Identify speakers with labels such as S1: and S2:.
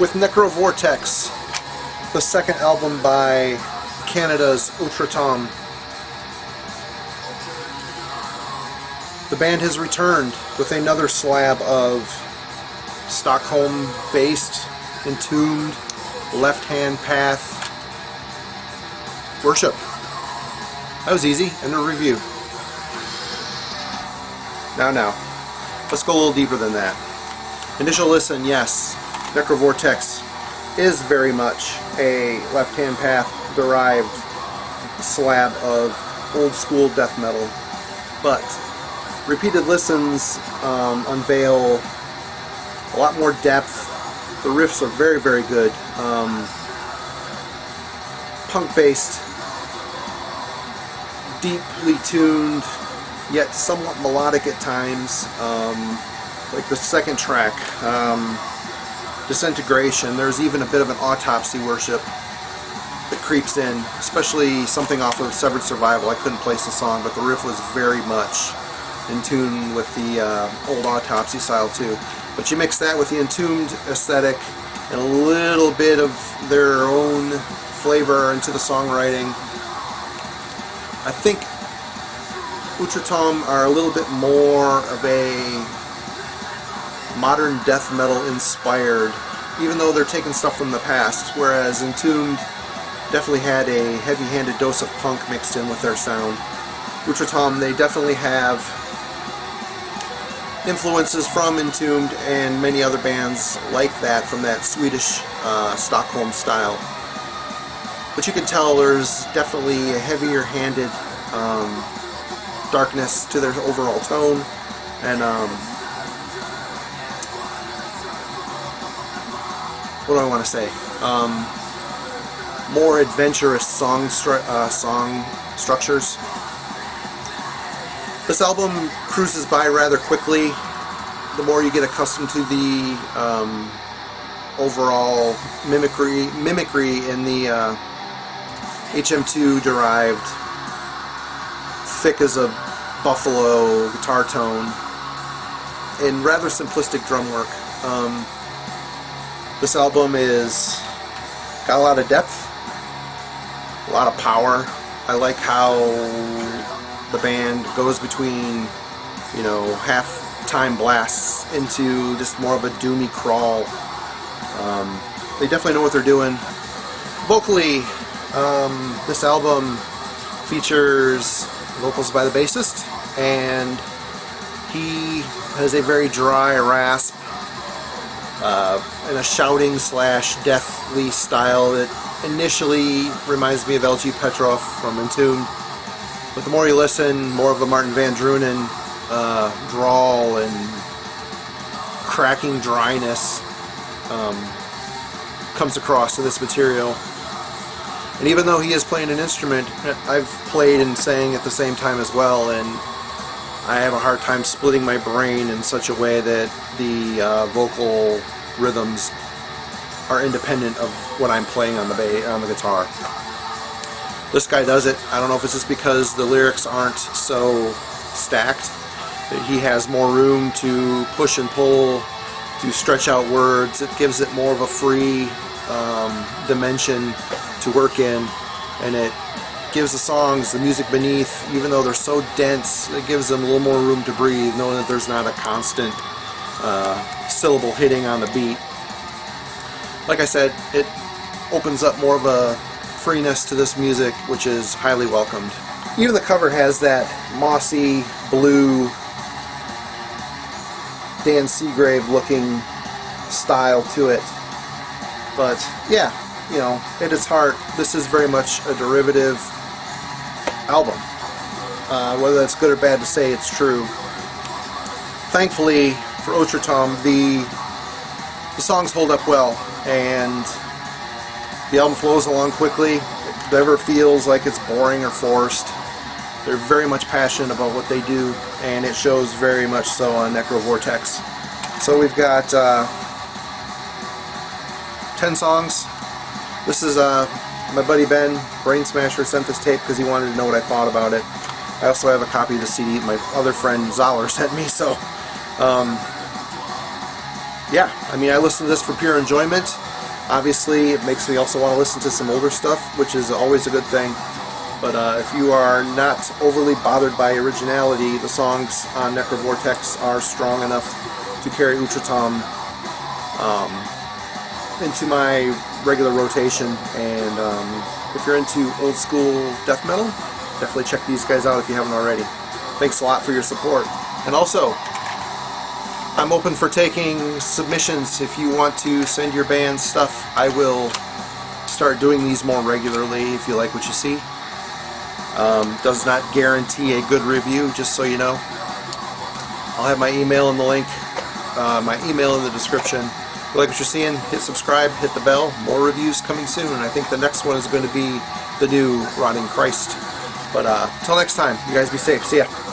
S1: with Necrovortex, the second album by Canada's Outre Tombe. The band has returned with another slab of Stockholm-based, entombed, left-hand path worship. That was easy. End of review. Now, let's go a little deeper than that. Initial listen, yes, Necrovortex is very much a left-hand path derived slab of old school death metal, but repeated listens unveil a lot more depth. The riffs are very, very good. Punk-based, deeply tuned, yet somewhat melodic at times. Like the second track, Disintegration, there's even a bit of an autopsy worship that creeps in, especially something off of Severed Survival. I couldn't place the song, but the riff was very much in tune with the old autopsy style too. But you mix that with the entombed aesthetic and a little bit of their own flavor into the songwriting. I think Outre Tombe are a little bit more of a modern death metal inspired, even though they're taking stuff from the past, whereas Entombed definitely had a heavy-handed dose of punk mixed in with their sound. Outre Tombe, they definitely have influences from Entombed and many other bands like that from that Swedish Stockholm style. But you can tell there's definitely a heavier-handed darkness to their overall tone, and what do I want to say? More adventurous song structures. This album cruises by rather quickly. The more you get accustomed to the overall mimicry in the HM2 derived, thick as a buffalo guitar tone, and rather simplistic drum work. This album is got a lot of depth, a lot of power. I like how the band goes between, you know, half-time blasts into just more of a doomy crawl. They definitely know what they're doing. Vocally, this album features vocals by the bassist, and he has a very dry rasp and a shouting / deathly style that initially reminds me of LG Petrov from Entombed. But the more you listen, more of a Martin Van Drunen drawl and cracking dryness comes across in this material. And even though he is playing an instrument, I've played and sang at the same time as well, and I have a hard time splitting my brain in such a way that the vocal rhythms are independent of what I'm playing on the guitar. This guy does it. I don't know if it's just because the lyrics aren't so stacked, that he has more room to push and pull, to stretch out words. It gives it more of a free dimension to work in, and it gives the songs, the music beneath, even though they're so dense, it gives them a little more room to breathe, knowing that there's not a constant syllable hitting on the beat. Like I said, it opens up more of a freeness to this music, which is highly welcomed. Even the cover has that mossy blue Dan Seagrave looking style to it. But yeah, you know, at its heart, this is very much a derivative album. Whether that's good or bad to say, it's true. Thankfully for Outre Tombe, the songs hold up well, and the album flows along quickly. It never feels like it's boring or forced. They're very much passionate about what they do, and it shows very much so on Necrovortex. So we've got 10 songs. This is my buddy Ben, Brain Smasher, sent this tape because he wanted to know what I thought about it. I also have a copy of the CD my other friend Zoller sent me, so yeah, I mean, I listened to this for pure enjoyment. Obviously, it makes me also want to listen to some older stuff, which is always a good thing. But if you are not overly bothered by originality, the songs on Necrovortex are strong enough to carry Outre Tombe into my regular rotation. And if you're into old school death metal, definitely check these guys out if you haven't already. Thanks a lot for your support. And also, I'm open for taking submissions. If you want to send your band stuff, I will start doing these more regularly if you like what you see. Does not guarantee a good review, just so you know. I'll have my email in the link, my email in the description. If you like what you're seeing, hit subscribe, hit the bell. More reviews coming soon. I think the next one is going to be the new Rotting Christ. But until next time, you guys be safe. See ya.